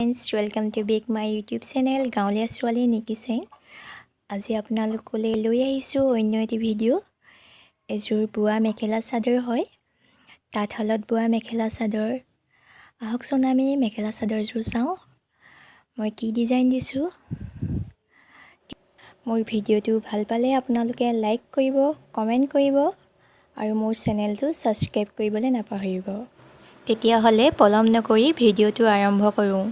Friends, welcome to back my YouTube channel গাওলিয়া suwali niki cheng. আজি আপোনালোকলৈ লৈ আহিছোঁ অন্য এটি ভিডিঅ'। এযোৰ বুৱা মেখেলা চাদৰ হয়। তাঁতশালত বুৱা মেখেলা চাদৰ। আহকচোন আমি মেখেলা চাদৰযোৰ চাওঁ। মই কি ডিজাইন দিছোঁ। মোৰ ভিডিঅ'টো ভাল পালে আপোনালোকে লাইক কৰিব, কমেণ্ট কৰিব আৰু মোৰ চেনেলটো সাবস্ক্ৰাইব কৰিবলৈ নাপাহৰিব। তেতিয়াহ'লে পলম নকৰি ভিডিঅ'টো আৰম্ভ কৰোঁ।